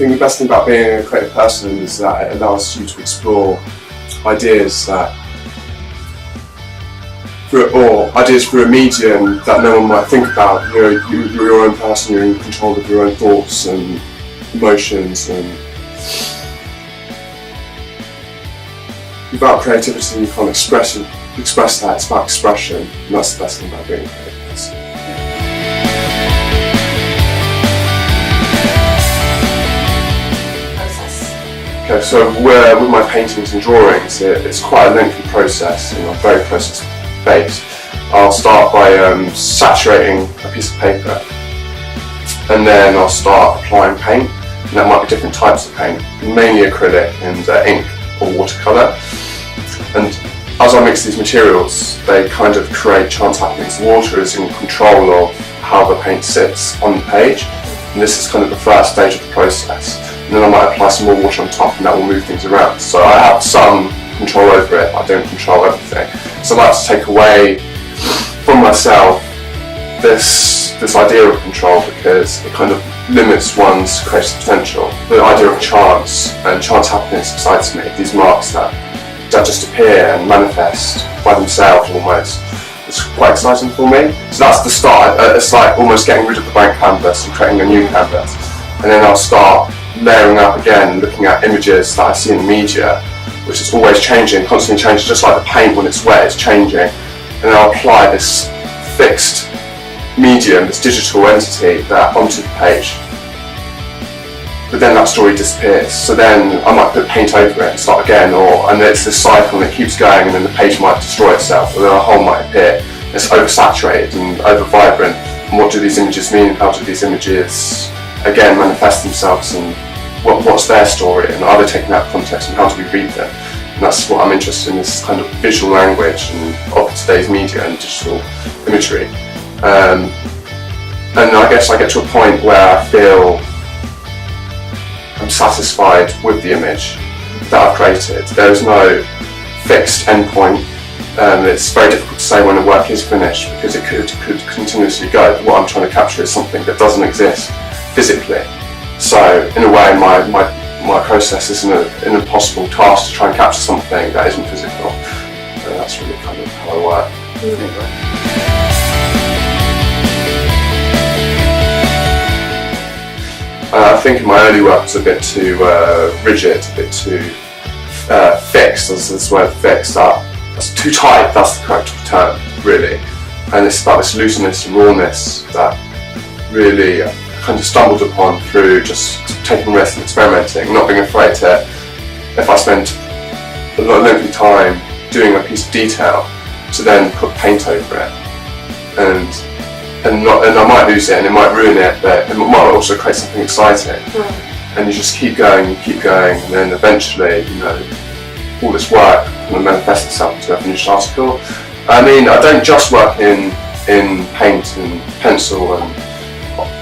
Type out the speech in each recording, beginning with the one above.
think the best thing about being a creative person is that it allows you to explore ideas through a medium that no one might think about. You're your own person, you're in control of your own thoughts and emotions, and without creativity you can't express that. It's about expression, and that's the best thing about being a creative person. Okay, so with my paintings and drawings, it's quite a lengthy process, and I'm very process-based. I'll start by saturating a piece of paper, and then I'll start applying paint, and that might be different types of paint, mainly acrylic and ink or watercolour. And as I mix these materials, they kind of create chance happenings. The water is in control of how the paint sits on the page, and this is kind of the first stage of the process. And then I might apply some more water on top, and that will move things around. So I have some control over it, I don't control everything. So I like to take away from myself this idea of control, because it kind of limits one's creative potential. The idea of chance and chance happenings excites me, these marks that just appear and manifest by themselves almost. It's quite exciting for me. So that's the start. It's like almost getting rid of the blank canvas and creating a new canvas. And then I'll start layering up again, looking at images that I see in the media, which is always changing, constantly changing, just like the paint when it's wet, it's changing. And then I'll apply this fixed medium, this digital entity onto the page. But then that story disappears. So then I might put paint over it and start again, and it's this cycle and it keeps going, and then the page might destroy itself, or then a hole might appear. It's oversaturated and over vibrant. And what do these images mean? How do these images again manifest themselves, and what's their story, and are they taken out of context, and how do we read them? And that's what I'm interested in, this kind of visual language and of today's media and digital imagery. And I guess I get to a point where I feel I'm satisfied with the image that I've created. There is no fixed endpoint. It's very difficult to say when a work is finished, because it could continuously go. What I'm trying to capture is something that doesn't exist physically. So in a way, my process is an impossible task to try and capture something that isn't physical. And that's really kind of how I work. Anyway. I think in my early work was a bit too rigid, a bit too fixed. There's this word fixed up. That's too tight, that's the correct term, really. And it's about this looseness and rawness that really kind of stumbled upon through just taking risks and experimenting, not being afraid to, if I spend a lot of lengthy time doing a piece of detail, to then put paint over it. And I might lose it and it might ruin it, but it might also create something exciting. And you just keep going, and then eventually, all this work kind of manifests itself into a finished article. I mean, I don't just work in paint and pencil, and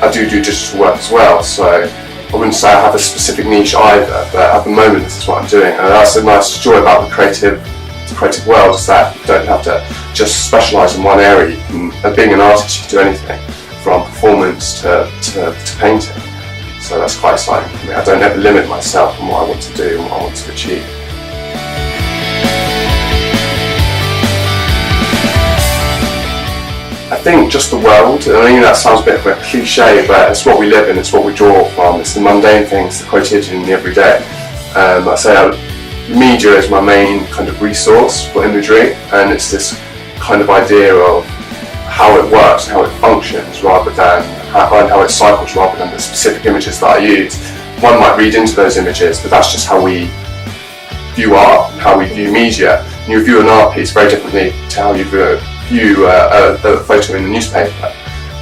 I do digital work as well, so I wouldn't say I have a specific niche either, but at the moment this is what I'm doing. And that's a nice joy about the creative world, is that you don't have to just specialise in one area. Being an artist, you can do anything from performance to painting. So that's quite exciting for me. I don't ever limit myself on what I want to do and what I want to achieve. I think just the world. I mean, that sounds a bit of a cliche, but it's what we live in, it's what we draw from, it's the mundane things, the quotidian, the everyday. I say media is my main kind of resource for imagery, and it's this kind of idea of how it works and how it functions, rather than how it cycles, rather than the specific images that I use. One might read into those images, but that's just how we view art, how we view media. And you view an art piece very differently to how you view a photo in the newspaper.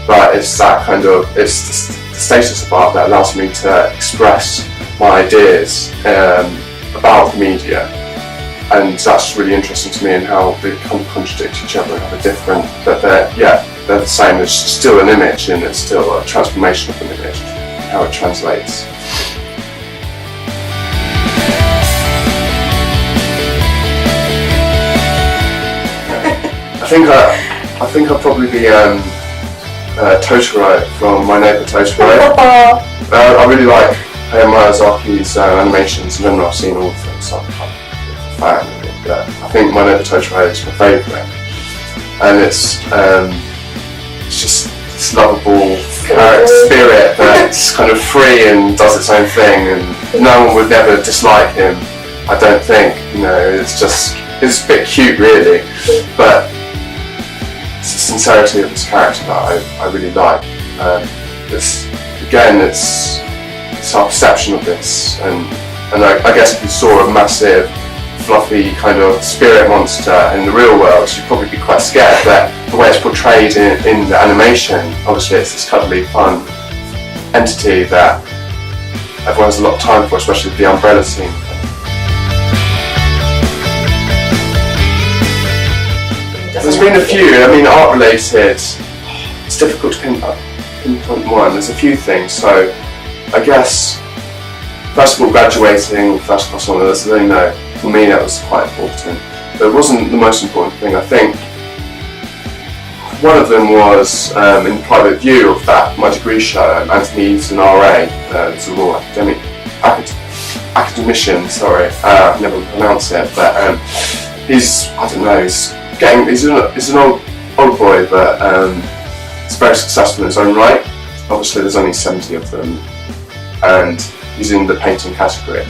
But it's that kind of, it's the status of art that allows me to express my ideas about media, and that's really interesting to me, and how they kind of contradict each other and have a different, but they're the same. It's still an image, and it's still a transformation of an image, and how it translates. I think I'll probably be Totoro from My Neighbour Totoro. I really like I admire Zaki's animations, and then I've seen all of them, so I'm quite a fan of it. But I think My Never Totoro is my favourite, and it's just this lovable spirit that's kind of free and does its own thing, and no one would ever dislike him, I don't think. It's a bit cute really, but it's the sincerity of his character that I really like. It's our perception of this, and I guess if you saw a massive fluffy kind of spirit monster in the real world, you'd probably be quite scared, but the way it's portrayed in the animation, obviously it's this cuddly, fun entity that everyone has a lot of time for, especially with the umbrella scene. There's been a few, art related, it's difficult to pinpoint one. There's a few things, so I guess first of all, graduating first class honours, for me that was quite important, but it wasn't the most important thing. I think one of them was in private view of that my degree show. Anthony's an RA, it's a law academician, I can never pronounce it, but he's an old boy, but he's very successful in his own right. Obviously there's only 70 of them, and he's in the painting category.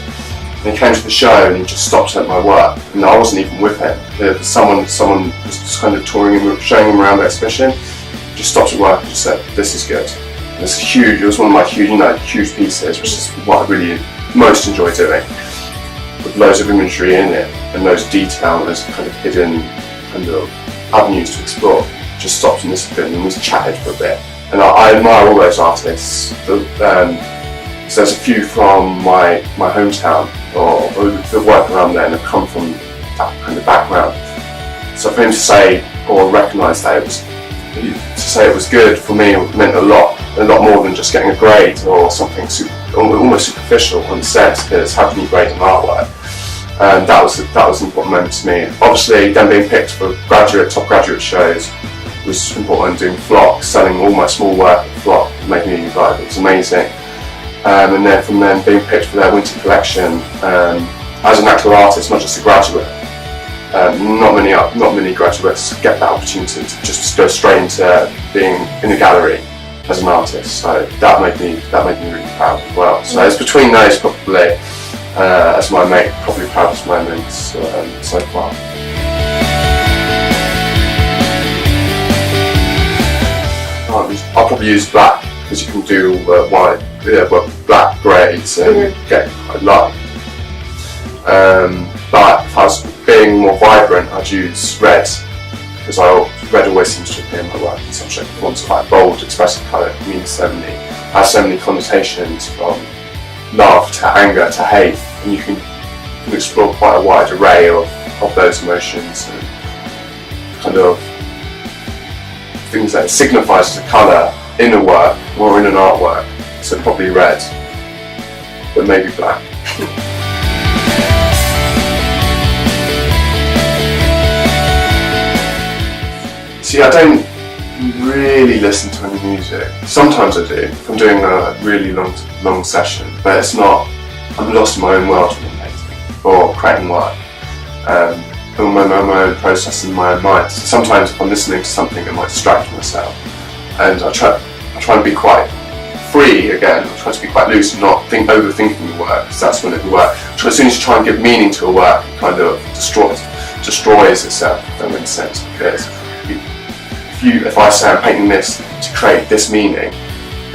And he came to the show and he just stopped at my work, and I wasn't even with him. Someone was just kind of touring him, showing him around the exhibition, just stopped at work and just said, "This is good." And it's huge. It was one of my huge pieces, which is what I really most enjoy doing, with loads of imagery in it and loads of detail and those kind of hidden kind of avenues to explore. Just stopped and listened and we chatted for a bit. And I admire all those artists. So there's a few from my hometown or the work around there and have come from that kind of background. So for him to say or recognise that it was good for me meant a lot more than just getting a grade or something almost superficial on set, because how can you grade an artwork? And that was an important moment to me. Obviously, then being picked for top graduate shows was important. Doing Flock, selling all my small work at Flock, making it was amazing. And then from then being picked for their winter collection as an actual artist, not just a graduate. Not many graduates get that opportunity to just go straight into being in a gallery as an artist. So that made me really proud as well. So it's between those probably as my probably proudest moments so far. I'll probably use black, because you can do black grades and get quite light. But if I was being more vibrant, I'd use red, because red always seems to appear in my work in some shape or form. It's quite bold, expressive colour. It means has so many connotations, from love to anger to hate, and you can explore quite a wide array of those emotions and kind of things that it signifies as a colour in a work or in an artwork. So probably red, but maybe black. See, I don't really listen to any music. Sometimes I do, if I'm doing a really long session, but it's not, I'm lost in my own world when I'm painting or creating work. I'm my own process in my own mind. So sometimes if I'm listening to something, it might distract myself, and I try and be quite free again. I try to be quite loose and not overthinking the work, because that's when it will work. As soon as you try and give meaning to a work, it kind of destroys itself, if that makes sense. Because if I say I'm painting this to create this meaning,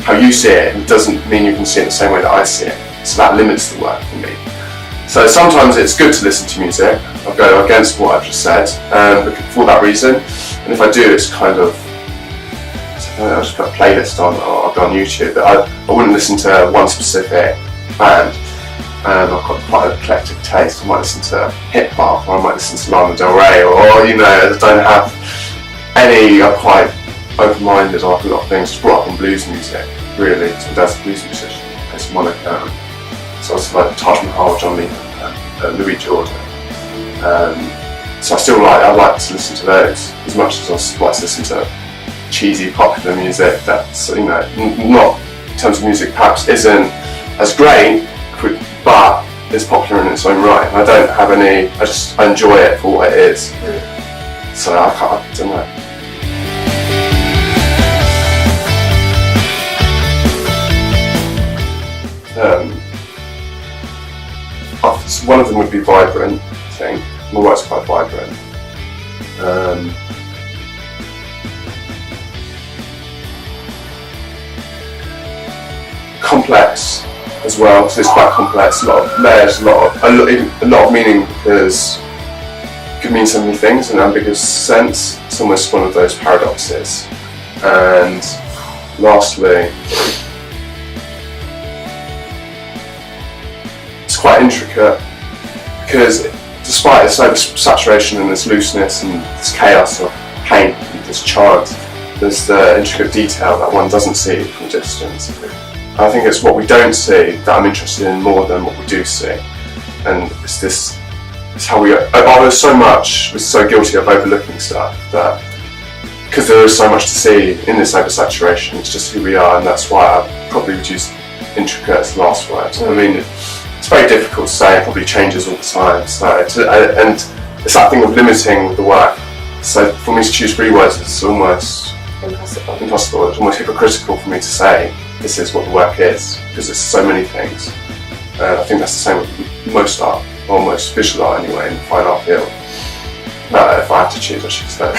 how you see it doesn't mean you can see it the same way that I see it. So that limits the work for me. So sometimes it's good to listen to music. I'll go against what I've just said for that reason. And if I do, it's kind of, I'll just put a playlist on, or I'll go on YouTube. But I wouldn't listen to one specific band. I've got quite an eclectic taste. I might listen to hip hop, or I might listen to Lana Del Rey, or I don't have any. I'm quite open-minded. I like a lot of things. Just brought up on blues music, really. So my dad's a blues musician. Plays monochrome. So I was like Taj Mahal, John Lennon, Louis Jordan. So I like to listen to those as much as I like to listen to cheesy popular music that's not in terms of music perhaps isn't as great, but it's popular in its own right. And I don't have any. I enjoy it for what it is. So I don't know. One of them would be vibrant, I think. My work's quite vibrant. Complex as well, so it's quite complex, a lot of layers, a lot of meaning, because it could mean so many things in an ambiguous sense. It's almost one of those paradoxes. And lastly, it's quite intricate, because despite its oversaturation and its looseness and this chaos of paint and this chant, there's the intricate detail that one doesn't see from a distance. I think it's what we don't see that I'm interested in more than what we do see. And it's how we're so guilty of overlooking stuff, that because there is so much to see in this oversaturation, it's just who we are, and that's why I probably would use intricate as the last word. I mean, it's very difficult to say, it probably changes all the time. So and it's that thing of limiting the work. So for me to choose 3 words, it's almost impossible. It's almost hypocritical for me to say this is what the work is, because it's so many things. And I think that's the same with most art, or most visual art anyway, in the fine art field. But if I have to choose, I should say.